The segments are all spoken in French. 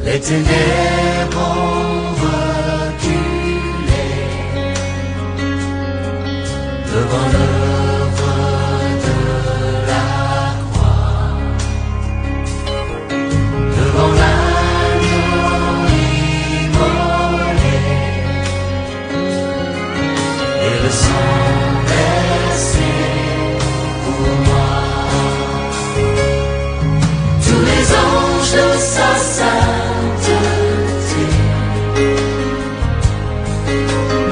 Les ténèbres ont reculé devant l'œuvre de la croix, devant l'agneau immolé et le sang versé pour moi. Tous les anges de sa sainteté,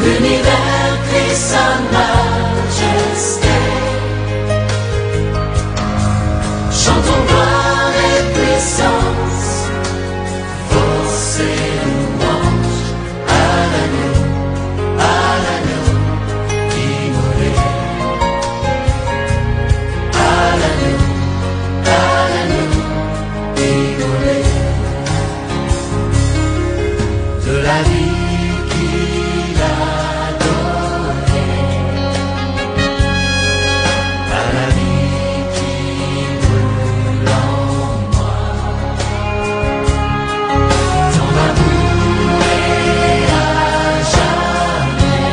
l'univers crie sa majesté, chantons gloire et puissance, force et louange à l'agneau immolé, à l'agneau immolé. De la vie qu'il a donnée à la vie qui brûle en moi. Ton amour est à jamais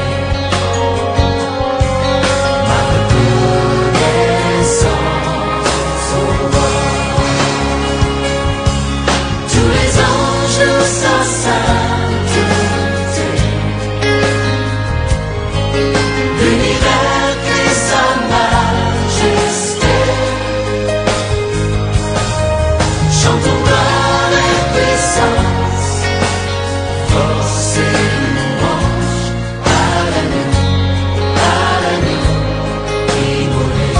ma reconnaissance au roi. Tous les anges de sa sainteté, l'univers crie sa majesté, chantons gloire et puissance, force et louange à l'agneau immolé,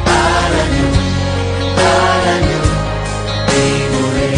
à l'agneau immolé.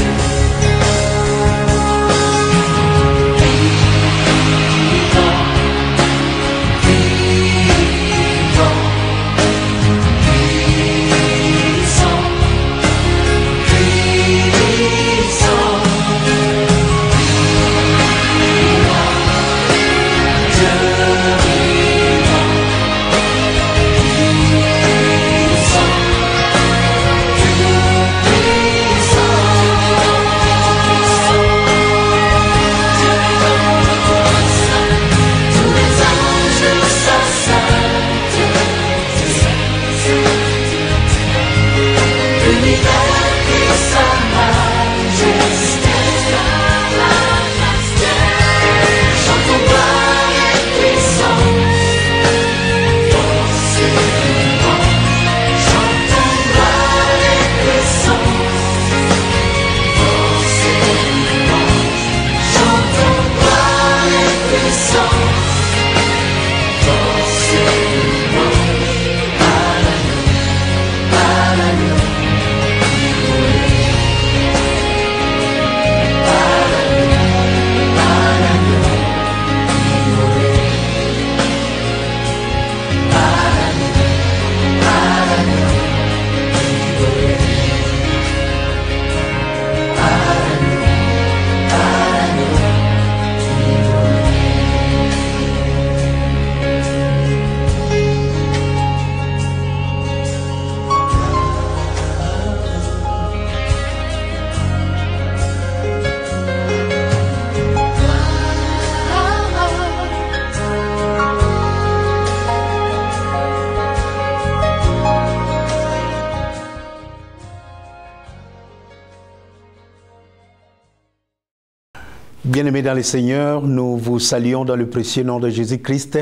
Bien-aimés dans le Seigneur, nous vous saluons dans le précieux nom de Jésus-Christ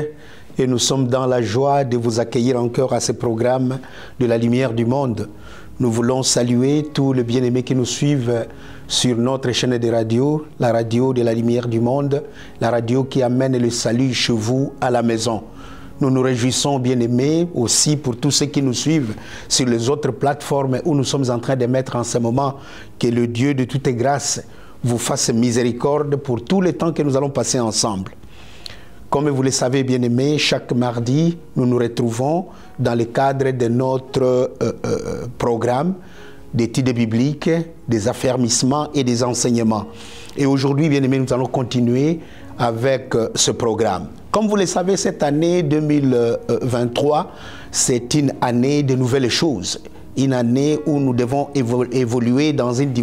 et nous sommes dans la joie de vous accueillir encore à ce programme de la lumière du monde. Nous voulons saluer tous les bien-aimés qui nous suivent sur notre chaîne de radio, la radio de la lumière du monde, la radio qui amène le salut chez vous à la maison. Nous nous réjouissons, bien-aimés, aussi pour tous ceux qui nous suivent sur les autres plateformes où nous sommes en train de mettre en ce moment que le Dieu de toute grâce vous fasse miséricorde pour tout le temps que nous allons passer ensemble. Comme vous le savez, bien-aimés, chaque mardi, nous nous retrouvons dans le cadre de notre programme d'études bibliques, des affermissements et des enseignements. Et aujourd'hui, bien-aimés, nous allons continuer avec ce programme. Comme vous le savez, cette année 2023, c'est une année de nouvelles choses. une année où nous devons évoluer dans une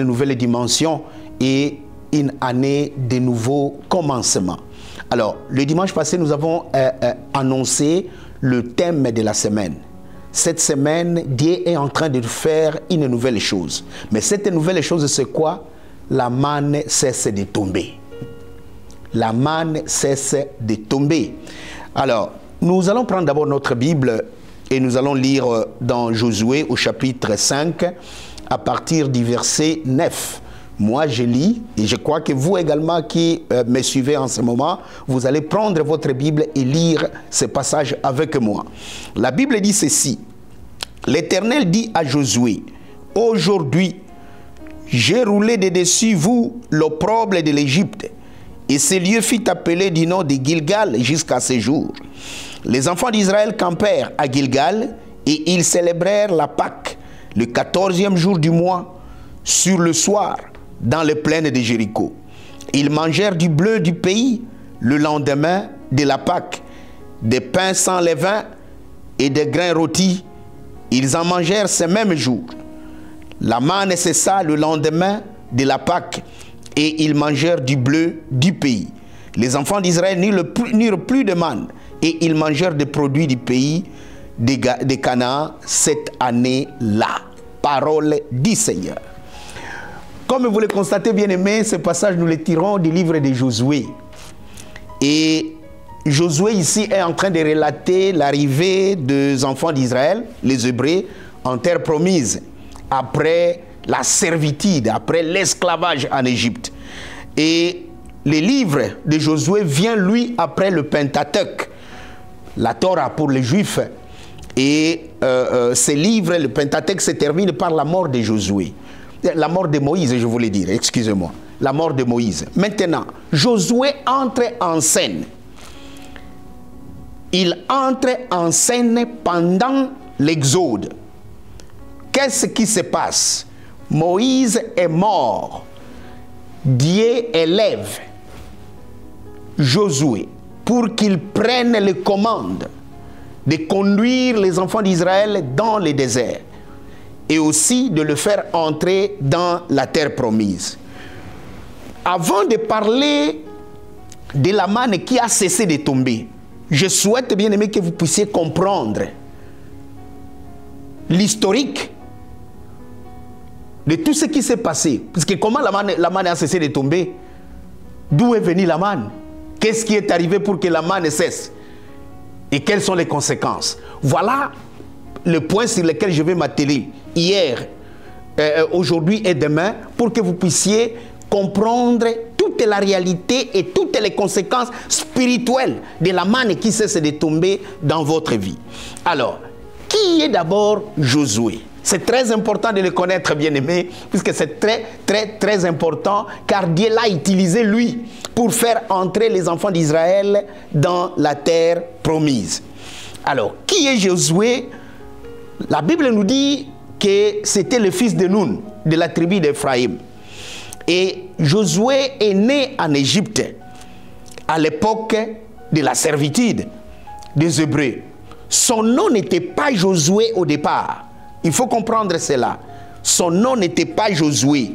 nouvelle dimension et une année de nouveaux commencements. Alors, le dimanche passé, nous avons annoncé le thème de la semaine. Cette semaine, Dieu est en train de faire une nouvelle chose. Mais cette nouvelle chose, c'est quoi? La manne cesse de tomber. La manne cesse de tomber. Alors, nous allons prendre d'abord notre Bible et nous allons lire dans Josué au chapitre 5 à partir du verset 9. Moi, je lis et je crois que vous également qui me suivez en ce moment, vous allez prendre votre Bible et lire ce passage avec moi. La Bible dit ceci. L'Éternel dit à Josué, « Aujourd'hui, j'ai roulé de dessus vous l'opprobre de l'Égypte. » Et ce lieu fut appelé du nom de Gilgal jusqu'à ce jour. Les enfants d'Israël campèrent à Gilgal et ils célébrèrent la Pâque, le 14e jour du mois, sur le soir, dans les plaines de Jéricho. Ils mangèrent du bleu du pays le lendemain de la Pâque, des pains sans levain et des grains rôtis. Ils en mangèrent ce même jour. La manne cessa le lendemain de la Pâque et ils mangèrent du bleu du pays. Les enfants d'Israël n'eurent plus de manne et ils mangèrent des produits du pays de Canaan cette année-là. Parole du Seigneur. Comme vous le constatez, bien aimé, ce passage nous le tirons du livre de Josué. Et Josué ici est en train de relater l'arrivée des enfants d'Israël, les Hébreux, en terre promise, après la servitude, après l'esclavage en Égypte. Et le livre de Josué vient, lui, après le Pentateuque, la Torah pour les Juifs. Et ce livre, le Pentateuque, se termine par la mort de Josué. La mort de Moïse, je voulais dire, excusez-moi. La mort de Moïse. Maintenant, Josué entre en scène. Il entre en scène pendant l'Exode. Qu'est-ce qui se passe? Moïse est mort. Dieu élève Josué pour qu'il prenne les commandes de conduire les enfants d'Israël dans le désert et aussi de le faire entrer dans la terre promise. Avant de parler de la manne qui a cessé de tomber, je souhaite, bien aimé, que vous puissiez comprendre l'historique de tout ce qui s'est passé. Parce que comment la manne a cessé de tomber? D'où est venue la manne? Qu'est-ce qui est arrivé pour que la manne cesse? Et quelles sont les conséquences? Voilà le point sur lequel je vais m'atteler hier, aujourd'hui et demain, pour que vous puissiez comprendre toute la réalité et toutes les conséquences spirituelles de la manne qui cesse de tomber dans votre vie. Alors, qui est d'abord Josué? C'est très important de le connaître, bien aimé, puisque c'est très important, car Dieu l'a utilisé, lui, pour faire entrer les enfants d'Israël dans la terre promise. Alors, qui est Josué? La Bible nous dit que c'était le fils de Nun, de la tribu d'Éphraïm. Et Josué est né en Égypte, à l'époque de la servitude des Hébreux. Son nom n'était pas Josué au départ. Il faut comprendre cela. Son nom n'était pas Josué.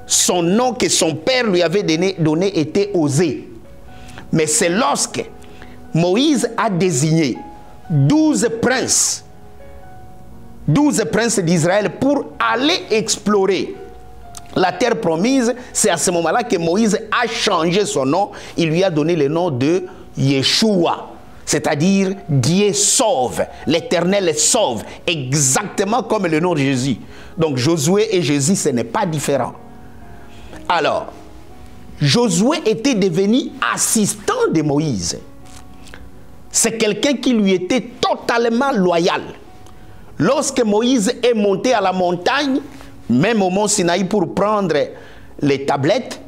Son nom que son père lui avait donné était Osée. Mais c'est lorsque Moïse a désigné 12 princes d'Israël pour aller explorer la terre promise, c'est à ce moment-là que Moïse a changé son nom. Il lui a donné le nom de Yeshua. C'est-à-dire Dieu sauve, l'Éternel sauve, exactement comme le nom de Jésus. Donc Josué et Jésus, ce n'est pas différent. Alors, Josué était devenu assistant de Moïse. C'est quelqu'un qui lui était totalement loyal. Lorsque Moïse est monté à la montagne, même au mont Sinaï pour prendre les tablettes,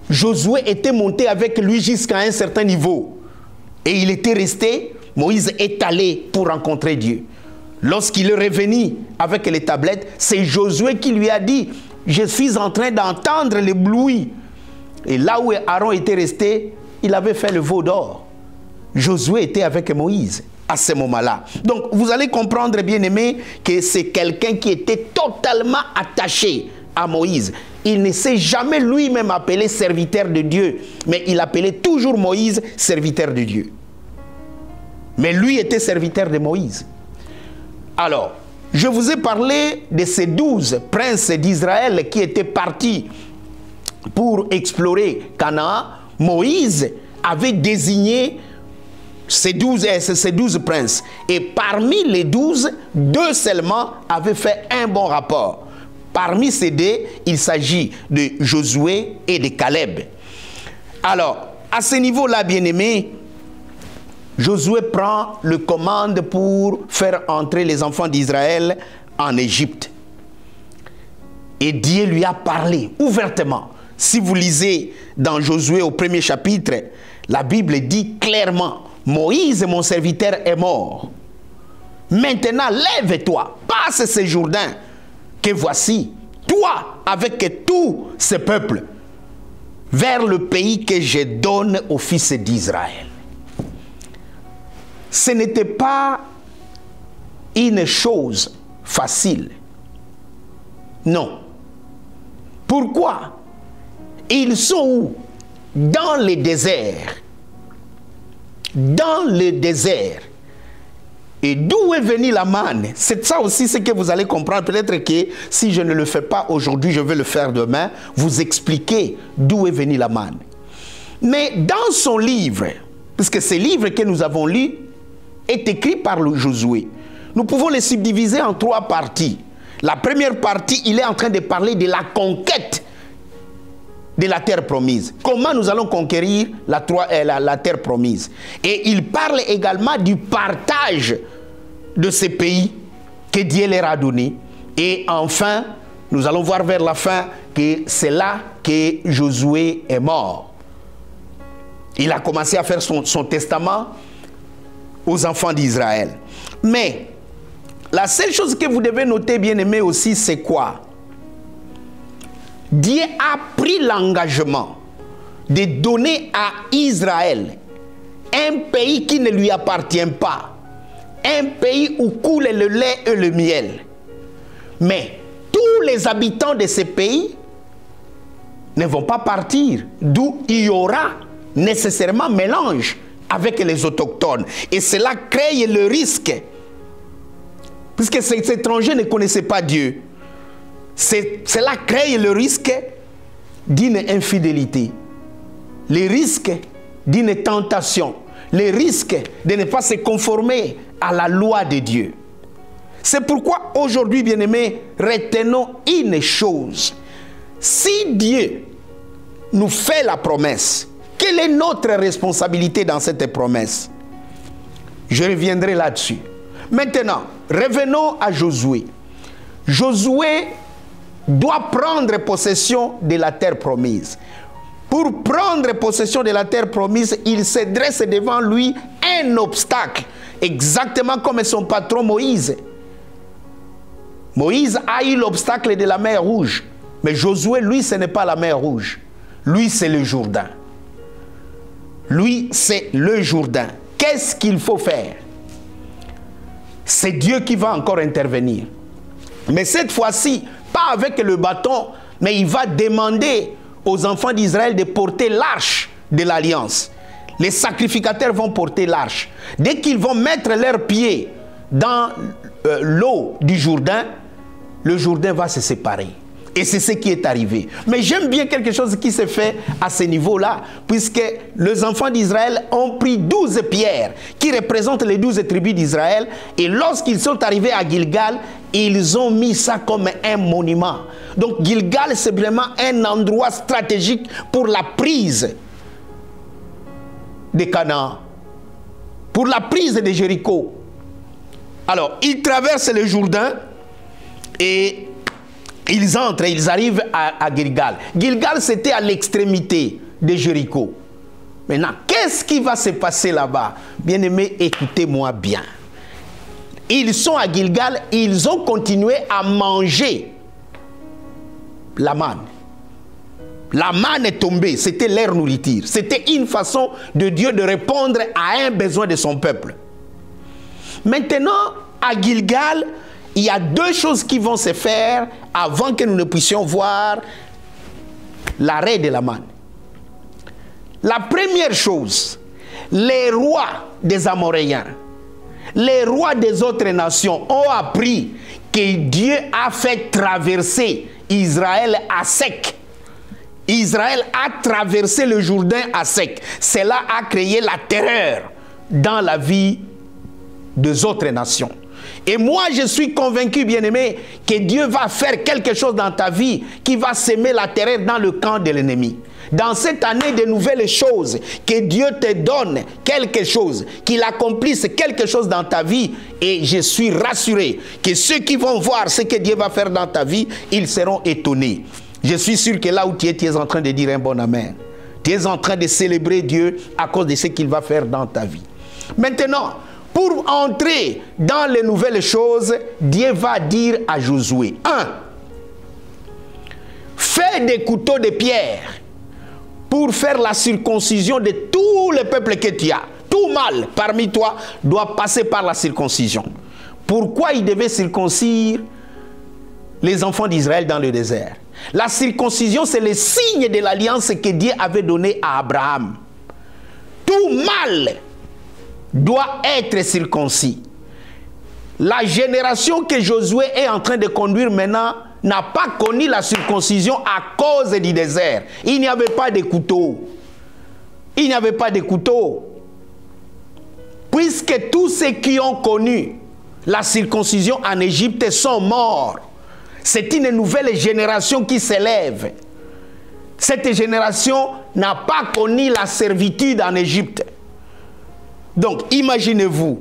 Josué était monté avec lui jusqu'à un certain niveau. Et il était resté, Moïse est allé pour rencontrer Dieu. Lorsqu'il est revenu avec les tablettes, c'est Josué qui lui a dit, je suis en train d'entendre le bruit. Et là où Aaron était resté, il avait fait le veau d'or. Josué était avec Moïse. à ce moment-là. Donc, vous allez comprendre, bien aimé, que c'est quelqu'un qui était totalement attaché à Moïse. Il ne s'est jamais lui-même appelé serviteur de Dieu, mais il appelait toujours Moïse serviteur de Dieu. Mais lui était serviteur de Moïse. Alors, je vous ai parlé de ces 12 princes d'Israël qui étaient partis pour explorer Canaan. Moïse avait désigné ces 12 princes. Et parmi les 12, 2 seulement avaient fait un bon rapport. Parmi ces 2, il s'agit de Josué et de Caleb. Alors, à ce niveau-là, bien-aimé, Josué prend le commande pour faire entrer les enfants d'Israël en Égypte. Et Dieu lui a parlé ouvertement. Si vous lisez dans Josué au 1er chapitre, la Bible dit clairement, Moïse, mon serviteur, est mort. Maintenant, lève-toi, passe ce Jourdain, que voici, toi, avec tout ce peuple, vers le pays que je donne aux fils d'Israël. Ce n'était pas une chose facile. Non. Pourquoi? Ils sont où? Dans le désert. Dans le désert. Et d'où est venue la manne? C'est ça aussi ce que vous allez comprendre. Peut-être que si je ne le fais pas aujourd'hui, je vais le faire demain. Vous expliquer d'où est venue la manne. Mais dans son livre, puisque ce livre que nous avons lu est écrit par le Josué, nous pouvons le subdiviser en 3 parties. La première partie, il est en train de parler de la conquête de la terre promise. Comment nous allons conquérir la terre promise. Et il parle également du partage de ces pays que Dieu leur a donné. Et enfin, nous allons voir vers la fin que c'est là que Josué est mort. Il a commencé à faire son testament aux enfants d'Israël. Mais la seule chose que vous devez noter, bien aimé, aussi, c'est quoi? Dieu a pris l'engagement de donner à Israël un pays qui ne lui appartient pas, un pays où coule le lait et le miel. Mais tous les habitants de ce pays ne vont pas partir, d'où il y aura nécessairement mélange avec les autochtones. Et cela crée le risque, puisque ces étrangers ne connaissaient pas Dieu. Cela crée le risque d'une infidélité, le risque d'une tentation, le risque de ne pas se conformer à la loi de Dieu. C'est pourquoi aujourd'hui, bien-aimés, retenons une chose. Si Dieu nous fait la promesse, quelle est notre responsabilité dans cette promesse? Je reviendrai là-dessus. Maintenant, revenons à Josué. Josué doit prendre possession de la terre promise. Pour prendre possession de la terre promise, il se dresse devant lui un obstacle, exactement comme son patron Moïse. Moïse a eu l'obstacle de la mer Rouge, mais Josué, lui, ce n'est pas la mer Rouge. Lui, c'est le Jourdain. Lui, c'est le Jourdain. Qu'est-ce qu'il faut faire? C'est Dieu qui va encore intervenir. Mais cette fois-ci, pas avec le bâton, mais il va demander aux enfants d'Israël de porter l'arche de l'alliance. Les sacrificateurs vont porter l'arche. Dès qu'ils vont mettre leurs pieds dans l'eau du Jourdain, le Jourdain va se séparer. Et c'est ce qui est arrivé. Mais j'aime bien quelque chose qui se fait à ce niveau-là, puisque les enfants d'Israël ont pris 12 pierres qui représentent les 12 tribus d'Israël. Et lorsqu'ils sont arrivés à Gilgal, ils ont mis ça comme un monument. Donc Gilgal, c'est vraiment un endroit stratégique pour la prise de Canaan, pour la prise de Jéricho. Alors, ils traversent le Jourdain et ils entrent, ils arrivent à Gilgal. Gilgal, c'était à l'extrémité de Jéricho. Maintenant, qu'est-ce qui va se passer là-bas? Bien-aimés, écoutez-moi bien. Ils sont à Gilgal, ils ont continué à manger la manne. La manne est tombée, c'était leur nourriture. C'était une façon de Dieu de répondre à un besoin de son peuple. Maintenant, à Gilgal, il y a deux choses qui vont se faire avant que nous ne puissions voir l'arrêt de la manne. La première chose, les rois des Amoréens, les rois des autres nations ont appris que Dieu a fait traverser Israël à sec. Israël a traversé le Jourdain à sec. Cela a créé la terreur dans la vie des autres nations. Et moi, je suis convaincu, bien-aimé, que Dieu va faire quelque chose dans ta vie qui va semer la terreur dans le camp de l'ennemi. Dans cette année de nouvelles choses, que Dieu te donne quelque chose, qu'il accomplisse quelque chose dans ta vie. Et je suis rassuré que ceux qui vont voir ce que Dieu va faire dans ta vie, ils seront étonnés. Je suis sûr que là où tu es en train de dire un bon amen. Tu es en train de célébrer Dieu à cause de ce qu'il va faire dans ta vie. Maintenant, pour entrer dans les nouvelles choses, Dieu va dire à Josué, 1. Fais des couteaux de pierre pour faire la circoncision de tout le peuple que tu as. Tout mâle parmi toi doit passer par la circoncision. Pourquoi il devait circoncire les enfants d'Israël dans le désert? La circoncision, c'est le signe de l'alliance que Dieu avait donnée à Abraham. Tout mâle doit être circoncis. La génération que Josué est en train de conduire maintenant n'a pas connu la circoncision à cause du désert. Il n'y avait pas de couteau. Il n'y avait pas de couteau. Puisque tous ceux qui ont connu la circoncision en Égypte sont morts. C'est une nouvelle génération qui s'élève. Cette génération n'a pas connu la servitude en Égypte. Donc, imaginez-vous,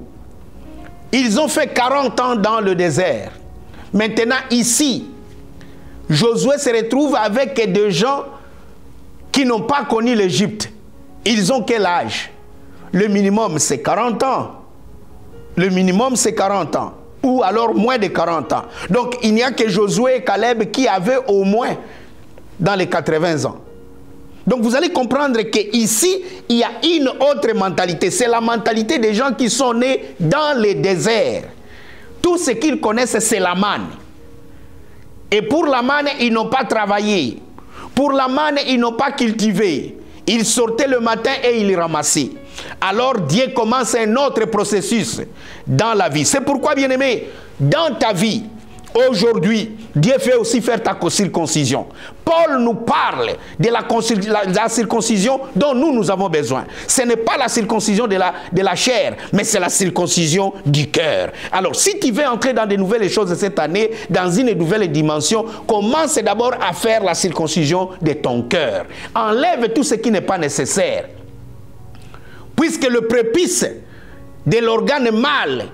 ils ont fait 40 ans dans le désert. Maintenant, ici, Josué se retrouve avec des gens qui n'ont pas connu l'Égypte. Ils ont quel âge? Le minimum, c'est 40 ans. Le minimum, c'est 40 ans. Ou alors moins de 40 ans. Donc, il n'y a que Josué et Caleb qui avaient au moins dans les 80 ans. Donc, vous allez comprendre qu'ici, il y a une autre mentalité. C'est la mentalité des gens qui sont nés dans les déserts. Tout ce qu'ils connaissent, c'est la manne. Et pour la manne, ils n'ont pas travaillé. Pour la manne, ils n'ont pas cultivé. Ils sortaient le matin et ils ramassaient. Alors Dieu commence un autre processus dans la vie. C'est pourquoi, bien-aimé, dans ta vie, aujourd'hui, Dieu fait aussi faire ta circoncision. Paul nous parle de la circoncision dont nous avons besoin. Ce n'est pas la circoncision de la chair, mais c'est la circoncision du cœur. Alors, si tu veux entrer dans de nouvelles choses cette année, dans une nouvelle dimension, commence d'abord à faire la circoncision de ton cœur. Enlève tout ce qui n'est pas nécessaire. Puisque le prépuce de l'organe mâle,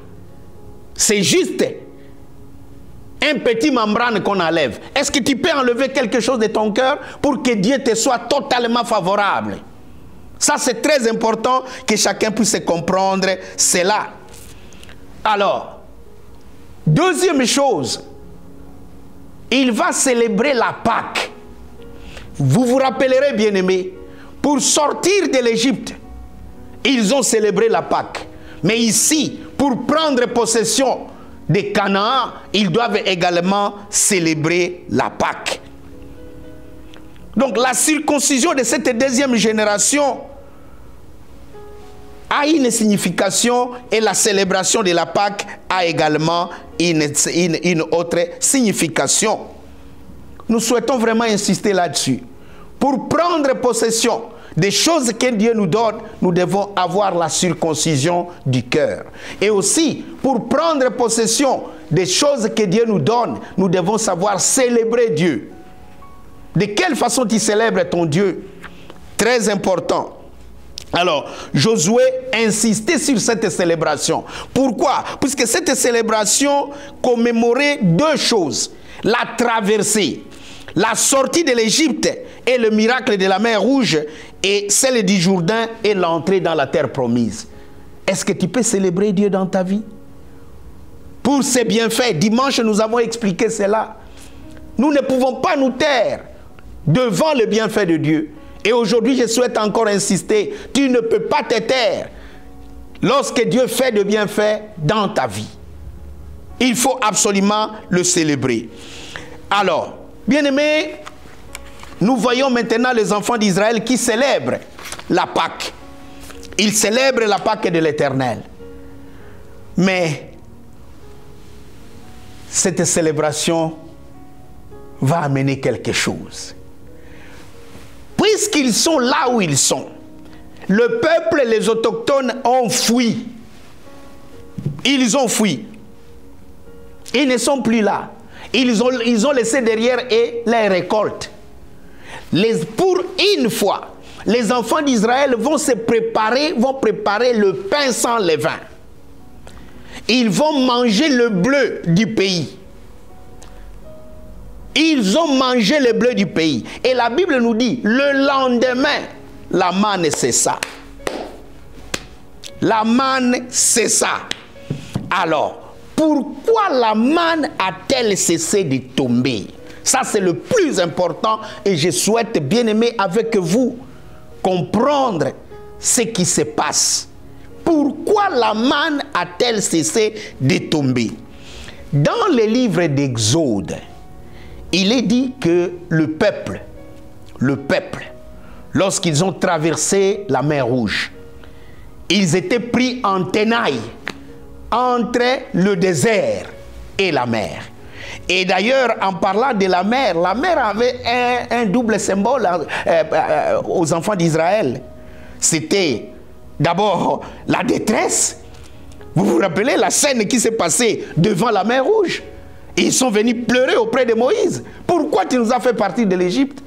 c'est juste un petit membrane qu'on enlève. Est-ce que tu peux enlever quelque chose de ton cœur pour que Dieu te soit totalement favorable? Ça, c'est très important que chacun puisse comprendre cela. Alors, deuxième chose, il va célébrer la Pâque. Vous vous rappellerez, bien-aimés, pour sortir de l'Égypte, ils ont célébré la Pâque. Mais ici, pour prendre possession de Canaan, ils doivent également célébrer la Pâque. Donc la circoncision de cette deuxième génération a une signification et la célébration de la Pâque a également une autre signification. Nous souhaitons vraiment insister là-dessus. Pour prendre possession des choses que Dieu nous donne, nous devons avoir la circoncision du cœur. Et aussi, pour prendre possession des choses que Dieu nous donne, nous devons savoir célébrer Dieu. De quelle façon tu célèbres ton Dieu? Très important. Alors, Josué insistait sur cette célébration. Pourquoi? Puisque cette célébration commémorait deux choses. La traversée, la sortie de l'Égypte et le miracle de la mer Rouge, et celle du Jourdain et l'entrée dans la terre promise. Est-ce que tu peux célébrer Dieu dans ta vie? Pour ses bienfaits, dimanche nous avons expliqué cela. Nous ne pouvons pas nous taire devant le bienfait de Dieu. Et aujourd'hui, je souhaite encore insister, tu ne peux pas te taire lorsque Dieu fait de bienfaits dans ta vie. Il faut absolument le célébrer. Alors, bien-aimés, nous voyons maintenant les enfants d'Israël qui célèbrent la Pâque. Ils célèbrent la Pâque de l'Éternel. Mais cette célébration va amener quelque chose. Puisqu'ils sont là où ils sont, le peuple, les autochtones ont fui. Ils ont fui. Ils ne sont plus là. Ils ont laissé derrière et les récoltes. Pour une fois, les enfants d'Israël vont préparer le pain sans levain. Ils vont manger le bleu du pays. Ils ont mangé le bleu du pays. Et la Bible nous dit, le lendemain, la manne cessa. La manne cessa. Alors, pourquoi la manne a-t-elle cessé de tomber? Ça, c'est le plus important et je souhaite, bien aimé, avec vous, comprendre ce qui se passe. Pourquoi la manne a-t-elle cessé de tomber? Dans le livre d'Exode, il est dit que le peuple, lorsqu'ils ont traversé la mer Rouge, ils étaient pris en tenaille entre le désert et la mer. Et d'ailleurs, en parlant de la mer avait un double symbole aux enfants d'Israël. C'était d'abord la détresse. Vous vous rappelez la scène qui s'est passée devant la mer Rouge? Ils sont venus pleurer auprès de Moïse. Pourquoi tu nous as fait partir de l'Égypte?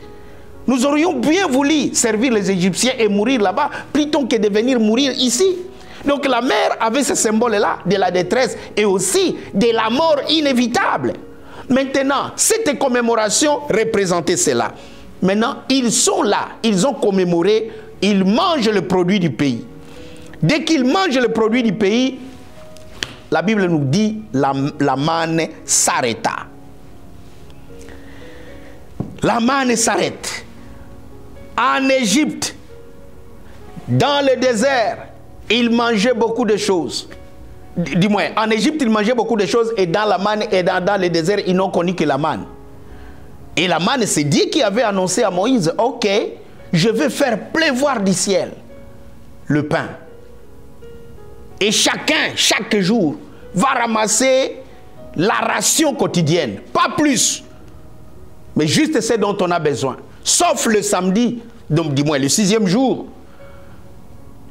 Nous aurions bien voulu servir les Égyptiens et mourir là-bas, plutôt que de venir mourir ici. Donc la mer avait ce symbole-là de la détresse et aussi de la mort inévitable. Maintenant, cette commémoration représentait cela. Maintenant, ils sont là, ils ont commémoré, ils mangent le produit du pays. Dès qu'ils mangent le produit du pays, la Bible nous dit la manne s'arrêta. La manne s'arrête. En Égypte, dans le désert, ils mangeaient beaucoup de choses. Du moins, en Égypte, ils mangeaient beaucoup de choses et dans la manne et dans le désert, ils n'ont connu que la manne. Et la manne, c'est Dieu qui avait annoncé à Moïse, ok, je vais faire pleuvoir du ciel le pain. Et chacun, chaque jour, va ramasser la ration quotidienne. Pas plus. Mais juste ce dont on a besoin. Sauf le samedi, donc du moins le 6e jour,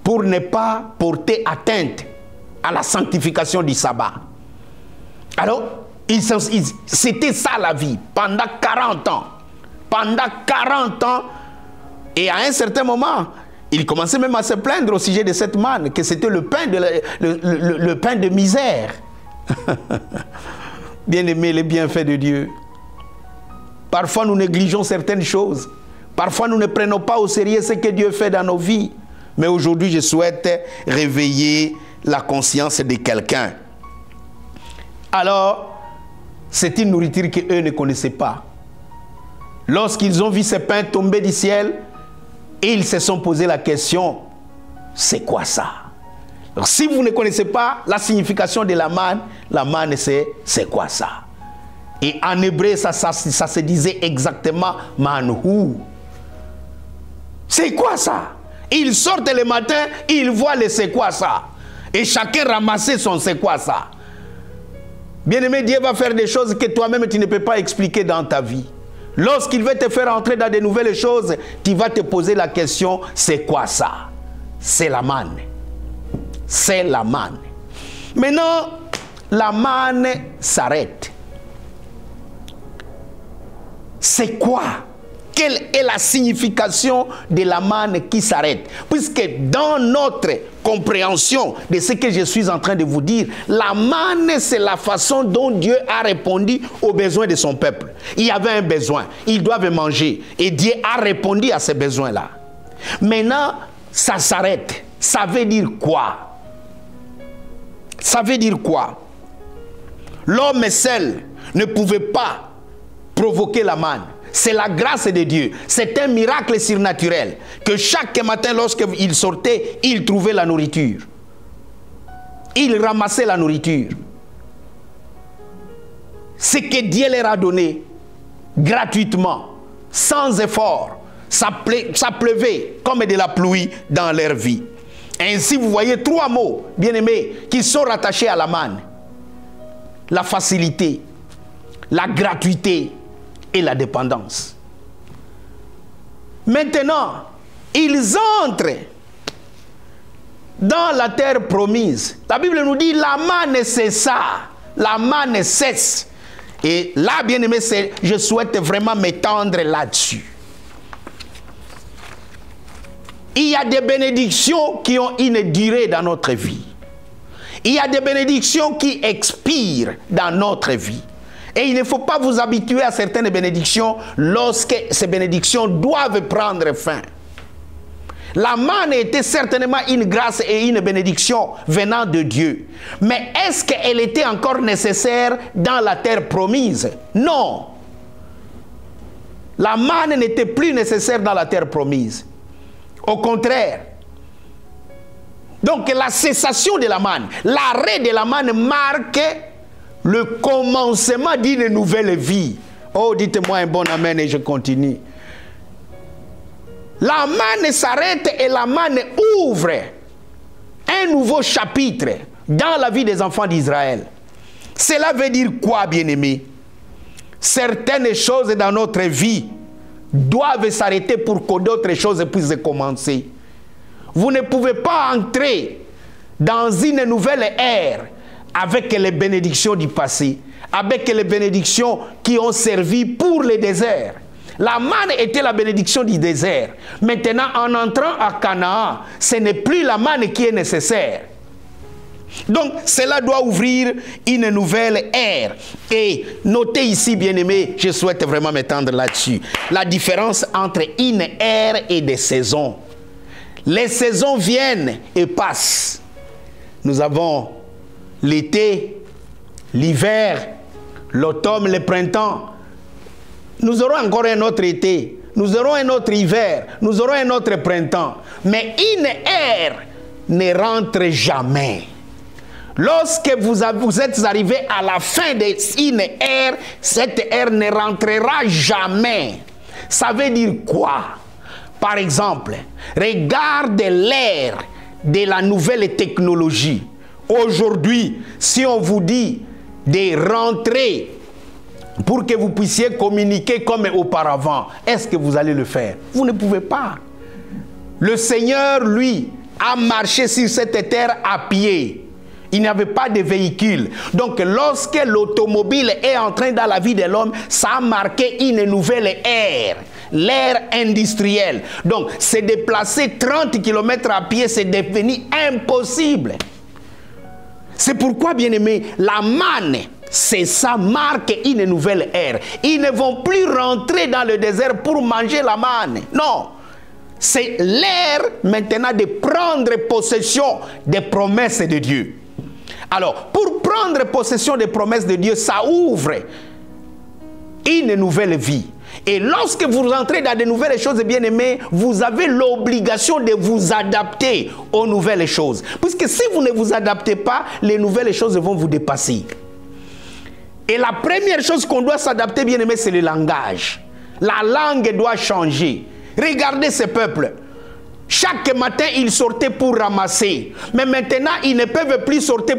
pour ne pas porter atteinte à la sanctification du sabbat. Alors, c'était ça la vie, pendant 40 ans. Pendant 40 ans, et à un certain moment, il commençait même à se plaindre au sujet de cette manne, que c'était le pain de misère. Bien-aimés, les bienfaits de Dieu. Parfois, nous négligeons certaines choses. Parfois, nous ne prenons pas au sérieux ce que Dieu fait dans nos vies. Mais aujourd'hui, je souhaite réveiller la conscience de quelqu'un. Alors, c'est une nourriture qu'eux ne connaissaient pas. Lorsqu'ils ont vu ce pain tomber du ciel, ils se sont posé la question, c'est quoi ça? Alors, si vous ne connaissez pas la signification de la manne c'est quoi ça? Et en hébreu, ça se disait exactement manhou. C'est quoi ça? Ils sortent le matin, ils voient le c'est quoi ça? Et chacun ramassait son c'est quoi ça? Bien-aimé, Dieu va faire des choses que toi-même tu ne peux pas expliquer dans ta vie. Lorsqu'il veut te faire entrer dans de nouvelles choses, tu vas te poser la question, c'est quoi ça? C'est la manne. C'est la manne. Maintenant, la manne s'arrête. C'est quoi? Quelle est la signification de la manne qui s'arrête? Puisque dans notre compréhension de ce que je suis en train de vous dire, la manne, c'est la façon dont Dieu a répondu aux besoins de son peuple. Il y avait un besoin, ils doivent manger. Et Dieu a répondu à ces besoins-là. Maintenant, ça s'arrête. Ça veut dire quoi? Ça veut dire quoi? L'homme seul ne pouvait pas provoquer la manne. C'est la grâce de Dieu. C'est un miracle surnaturel que chaque matin, lorsqu'il sortait, il trouvait la nourriture. ils ramassaient la nourriture. Ce que Dieu leur a donné gratuitement, sans effort, ça pleuvait comme de la pluie dans leur vie. Ainsi, vous voyez 3 mots, bien-aimés, qui sont rattachés à la manne. La facilité, la gratuité et la dépendance. Maintenant, ils entrent dans la terre promise. La Bible nous dit la manne cessa, la manne cesse. Et là, bien aimé, je souhaite vraiment m'étendre là-dessus. Il y a des bénédictions qui ont une durée dans notre vie. Il y a des bénédictions qui expirent dans notre vie. Et il ne faut pas vous habituer à certaines bénédictions lorsque ces bénédictions doivent prendre fin. La manne était certainement une grâce et une bénédiction venant de Dieu. Mais est-ce qu'elle était encore nécessaire dans la terre promise? Non. La manne n'était plus nécessaire dans la terre promise. Au contraire. Donc la cessation de la manne, l'arrêt de la manne marque le commencement d'une nouvelle vie. Oh, dites-moi un bon amen et je continue. La manne s'arrête et la manne ouvre un nouveau chapitre dans la vie des enfants d'Israël. Cela veut dire quoi, bien-aimés? Certaines choses dans notre vie doivent s'arrêter pour que d'autres choses puissent commencer. Vous ne pouvez pas entrer dans une nouvelle ère avec les bénédictions du passé, avec les bénédictions qui ont servi pour le désert. La manne était la bénédiction du désert. Maintenant, en entrant à Canaan, ce n'est plus la manne qui est nécessaire. Donc, cela doit ouvrir une nouvelle ère. Et notez ici, bien-aimés, je souhaite vraiment m'étendre là-dessus, la différence entre une ère et des saisons. Les saisons viennent et passent. Nous avons l'été, l'hiver, l'automne, le printemps. Nous aurons encore un autre été, nous aurons un autre hiver, nous aurons un autre printemps. Mais une ère ne rentre jamais. Lorsque vous êtes arrivé à la fin d'une ère, cette ère ne rentrera jamais. Ça veut dire quoi? Par exemple, regarde l'ère de la nouvelle technologie. Aujourd'hui, si on vous dit de rentrer pour que vous puissiez communiquer comme auparavant, est-ce que vous allez le faire? Vous ne pouvez pas. Le Seigneur, lui, a marché sur cette terre à pied. Il n'y avait pas de véhicule. Donc, lorsque l'automobile est entrée dans la vie de l'homme, ça a marqué une nouvelle ère. L'ère industrielle. Donc, se déplacer 30 km à pied, c'est devenu impossible. C'est pourquoi, bien aimé, la manne, c'est ça, marque une nouvelle ère. Ils ne vont plus rentrer dans le désert pour manger la manne. Non. C'est l'ère maintenant de prendre possession des promesses de Dieu. Alors, pour prendre possession des promesses de Dieu, ça ouvre une nouvelle vie. Et lorsque vous rentrez dans de nouvelles choses, bien aimés, vous avez l'obligation de vous adapter aux nouvelles choses. Puisque si vous ne vous adaptez pas, les nouvelles choses vont vous dépasser. Et la première chose qu'on doit s'adapter, bien aimé, c'est le langage. La langue doit changer. Regardez ce peuple. Chaque matin, ils sortaient pour ramasser. Mais maintenant, ils ne peuvent plus sortir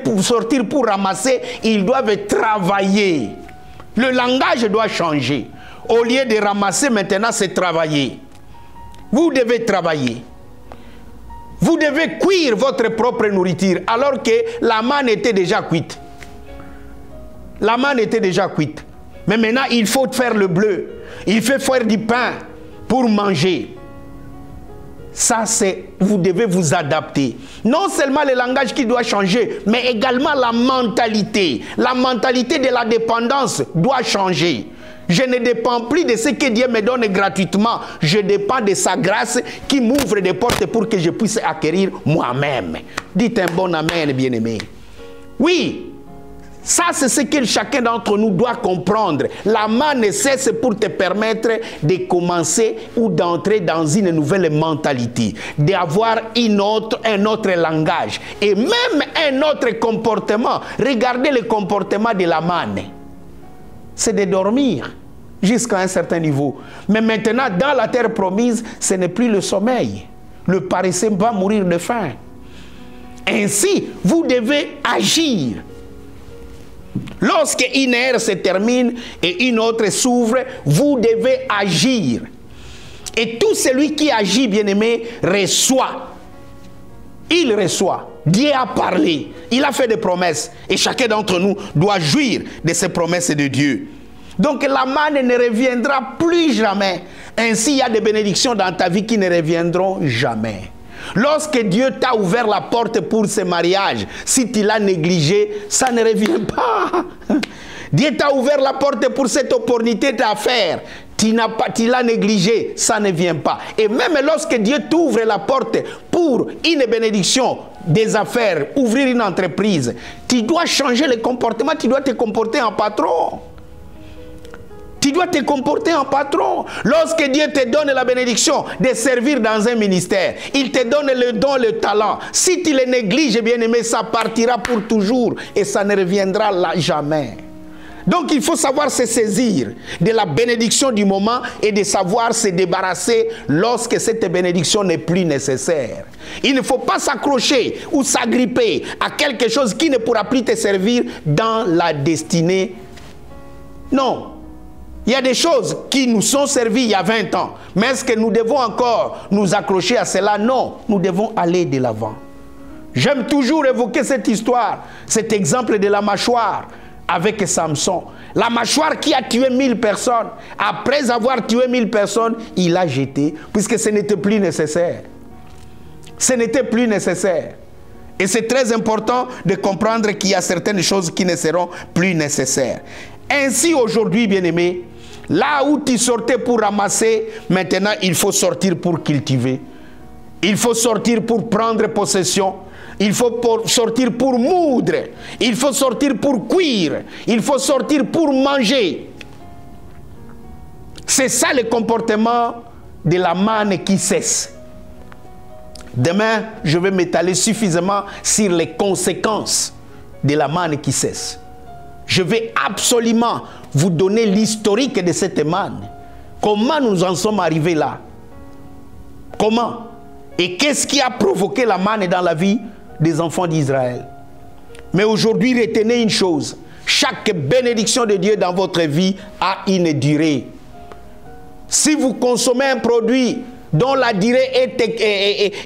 pour ramasser. Ils doivent travailler. Le langage doit changer. Au lieu de ramasser, maintenant, c'est travailler. Vous devez travailler. Vous devez cuire votre propre nourriture, alors que la manne était déjà cuite. La manne était déjà cuite. Mais maintenant, il faut faire le bleu. Il faut faire du pain pour manger. Ça, c'est, vous devez vous adapter. Non seulement le langage qui doit changer, mais également la mentalité. La mentalité de la dépendance doit changer. Je ne dépends plus de ce que Dieu me donne gratuitement. Je dépends de sa grâce qui m'ouvre des portes pour que je puisse acquérir moi-même. Dites un bon amen, bien-aimé. Oui, Ça, c'est ce que chacun d'entre nous doit comprendre. La manne cesse pour te permettre de commencer ou d'entrer dans une nouvelle mentalité, d'avoir un autre langage et même un autre comportement. Regardez le comportement de la manne. C'est de dormir jusqu'à un certain niveau. Mais maintenant, dans la terre promise, ce n'est plus le sommeil. Le paresseux va mourir de faim. Ainsi, vous devez agir. Lorsque une ère se termine et une autre s'ouvre, vous devez agir. Et tout celui qui agit, bien-aimé, reçoit. Il reçoit. Dieu a parlé. Il a fait des promesses. Et chacun d'entre nous doit jouir de ces promesses de Dieu. Donc la manne ne reviendra plus jamais. Ainsi, il y a des bénédictions dans ta vie qui ne reviendront jamais. Lorsque Dieu t'a ouvert la porte pour ce mariage, si tu l'as négligé, ça ne revient pas. Dieu t'a ouvert la porte pour cette opportunité d'affaires. Tu l'as négligé, ça ne vient pas. Et même lorsque Dieu t'ouvre la porte pour une bénédiction des affaires, ouvrir une entreprise, tu dois changer le comportement, tu dois te comporter en patron. Tu dois te comporter en patron. Lorsque Dieu te donne la bénédiction de servir dans un ministère, il te donne le don, le talent. Si tu le négliges, bien-aimé, ça partira pour toujours et ça ne reviendra là jamais. Donc il faut savoir se saisir de la bénédiction du moment et de savoir se débarrasser lorsque cette bénédiction n'est plus nécessaire. Il ne faut pas s'accrocher ou s'agripper à quelque chose qui ne pourra plus te servir dans la destinée. Non. Il y a des choses qui nous sont servies il y a 20 ans. Mais est-ce que nous devons encore nous accrocher à cela? Non, nous devons aller de l'avant. J'aime toujours évoquer cette histoire, cet exemple de la mâchoire avec Samson. La mâchoire qui a tué 1000 personnes. Après avoir tué 1000 personnes, il l'a jeté puisque ce n'était plus nécessaire. Ce n'était plus nécessaire. Et c'est très important de comprendre qu'il y a certaines choses qui ne seront plus nécessaires. Ainsi aujourd'hui, bien-aimé, là où tu sortais pour ramasser, maintenant il faut sortir pour cultiver. Il faut sortir pour prendre possession. Il faut sortir pour moudre. Il faut sortir pour cuire. Il faut sortir pour manger. C'est ça le comportement de la manne qui cesse. Demain, je vais m'étaler suffisamment sur les conséquences de la manne qui cesse. Je vais absolument vous donner l'historique de cette manne. Comment nous en sommes arrivés là? Comment? Et qu'est-ce qui a provoqué la manne dans la vie des enfants d'Israël? Mais aujourd'hui, retenez une chose. Chaque bénédiction de Dieu dans votre vie a une durée. Si vous consommez un produit dont la durée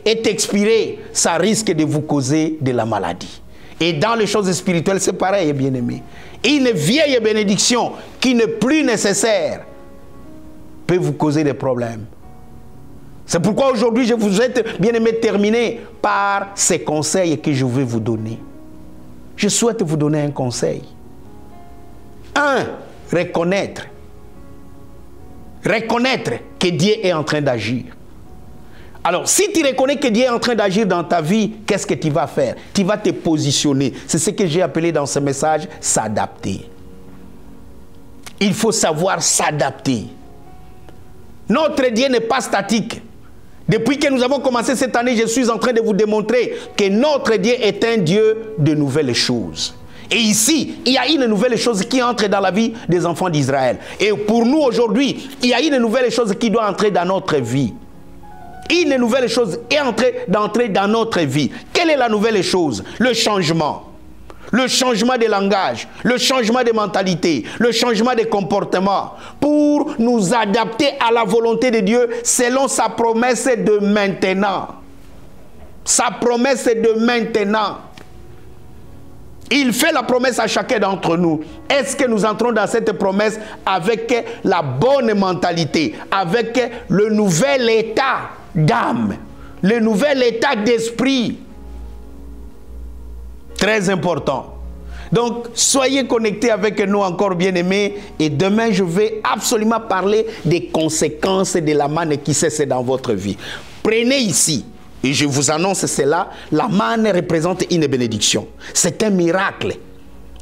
est expirée, ça risque de vous causer de la maladie. Et dans les choses spirituelles, c'est pareil, bien-aimé. Une vieille bénédiction qui n'est plus nécessaire peut vous causer des problèmes. C'est pourquoi aujourd'hui, je vous ai, bien-aimé, terminé par ces conseils que je vais vous donner. Je souhaite vous donner un conseil. 1. Reconnaître. Reconnaître que Dieu est en train d'agir. Alors, si tu reconnais que Dieu est en train d'agir dans ta vie, qu'est-ce que tu vas faire? Tu vas te positionner. C'est ce que j'ai appelé dans ce message, s'adapter. Il faut savoir s'adapter. Notre Dieu n'est pas statique. Depuis que nous avons commencé cette année, je suis en train de vous démontrer que notre Dieu est un Dieu de nouvelles choses. Et ici, il y a une nouvelle chose qui entre dans la vie des enfants d'Israël. Et pour nous aujourd'hui, il y a une nouvelle chose qui doit entrer dans notre vie. Une nouvelle chose est d'entrer dans notre vie. Quelle est la nouvelle chose? Le changement. Le changement de langage, le changement de mentalité, le changement de comportement pour nous adapter à la volonté de Dieu selon sa promesse de maintenant. Sa promesse de maintenant. Il fait la promesse à chacun d'entre nous. Est-ce que nous entrons dans cette promesse avec la bonne mentalité, avec le nouvel état d'âme, le nouvel état d'esprit? Très important. Donc, soyez connectés avec nous encore, bien-aimés. Et demain, je vais absolument parler des conséquences de la manne qui cesse dans votre vie. Prenez ici, et je vous annonce cela, la manne représente une bénédiction. C'est un miracle.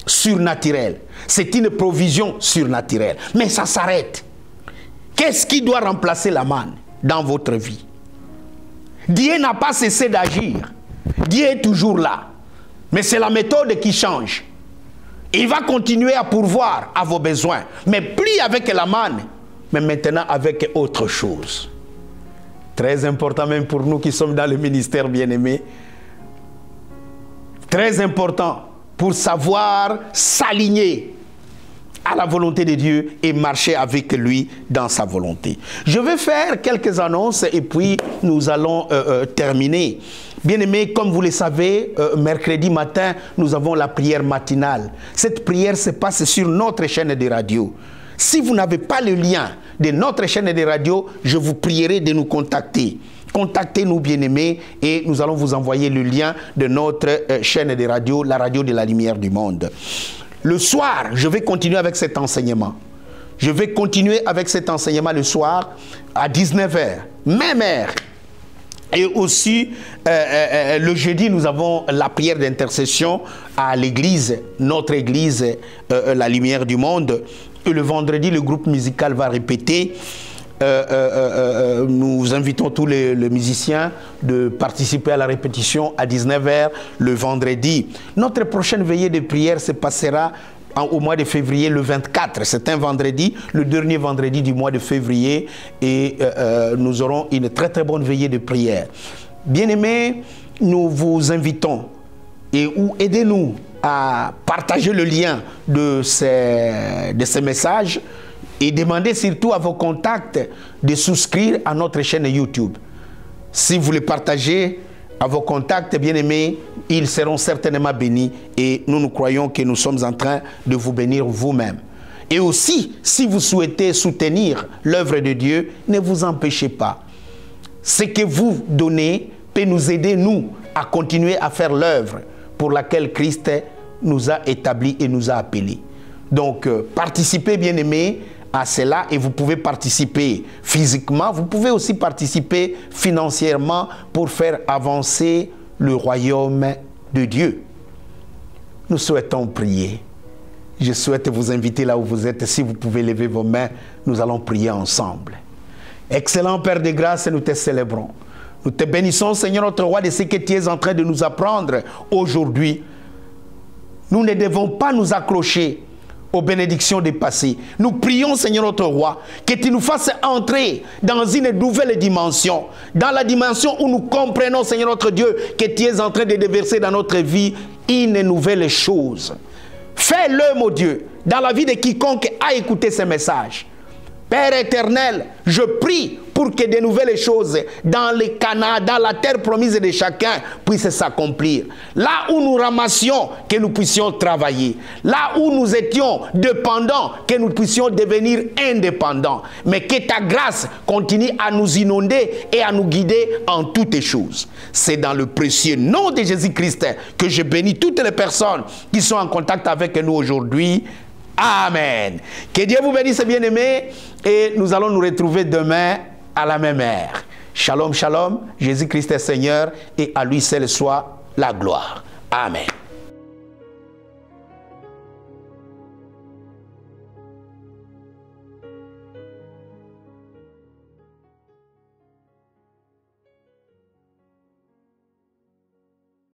surnaturelle. C'est une provision surnaturelle. Mais ça s'arrête. Qu'est-ce qui doit remplacer la manne dans votre vie? Dieu n'a pas cessé d'agir. Dieu est toujours là. Mais c'est la méthode qui change. Il va continuer à pourvoir à vos besoins. Mais plus avec la manne, mais maintenant avec autre chose. Très important même pour nous qui sommes dans le ministère bien-aimé. Très important pour savoir s'aligner à la volonté de Dieu et marcher avec lui dans sa volonté. Je vais faire quelques annonces et puis nous allons terminer. Bien-aimés, comme vous le savez, mercredi matin, nous avons la prière matinale. Cette prière se passe sur notre chaîne de radio. Si vous n'avez pas le lien de notre chaîne de radio, je vous prierai de nous contacter. Contactez-nous, bien-aimés, et nous allons vous envoyer le lien de notre chaîne de radio, la radio de la lumière du monde. Le soir, je vais continuer avec cet enseignement. Je vais continuer avec cet enseignement le soir à 19 h, même heure. Et aussi, le jeudi, nous avons la prière d'intercession à l'église, notre église, la lumière du monde. Et le vendredi, le groupe musical va répéter. Nous invitons tous les musiciens de participer à la répétition à 19 h le vendredi. Notre prochaine veillée de prière se passera au mois de février, le 24. C'est un vendredi, le dernier vendredi du mois de février. Et nous aurons une très très bonne veillée de prière. Bien-aimés, nous vous invitons et aidez-nous à partager le lien de ces messages. Et demandez surtout à vos contacts de souscrire à notre chaîne YouTube. Si vous le partagez à vos contacts bien-aimés, ils seront certainement bénis. Et nous croyons que nous sommes en train de vous bénir vous-même. Et aussi, si vous souhaitez soutenir l'œuvre de Dieu, ne vous empêchez pas. Ce que vous donnez peut nous aider, nous, à continuer à faire l'œuvre pour laquelle Christ nous a établis et nous a appelés. Donc, participez, bien-aimés, à cela, et vous pouvez participer physiquement, vous pouvez aussi participer financièrement pour faire avancer le royaume de Dieu. Nous souhaitons prier. Je souhaite vous inviter là où vous êtes. Si vous pouvez lever vos mains, nous allons prier ensemble. Excellent Père de grâce, nous te célébrons. Nous te bénissons, Seigneur notre roi, de ce que tu es en train de nous apprendre aujourd'hui. Nous ne devons pas nous accrocher aux bénédictions des passés. Nous prions, Seigneur notre roi, que tu nous fasses entrer dans une nouvelle dimension, dans la dimension où nous comprenons, Seigneur notre Dieu, que tu es en train de déverser dans notre vie une nouvelle chose. Fais-le, mon Dieu, dans la vie de quiconque a écouté ces messages. Père éternel, je prie pour que de nouvelles choses dans le Canaan, dans la terre promise de chacun, puissent s'accomplir. Là où nous ramassions, que nous puissions travailler. Là où nous étions dépendants, que nous puissions devenir indépendants. Mais que ta grâce continue à nous inonder et à nous guider en toutes choses. C'est dans le précieux nom de Jésus-Christ que je bénis toutes les personnes qui sont en contact avec nous aujourd'hui. Amen. Que Dieu vous bénisse, bien-aimés, et nous allons nous retrouver demain à la même heure. Shalom, shalom. Jésus-Christ est Seigneur et à lui seul soit la gloire. Amen.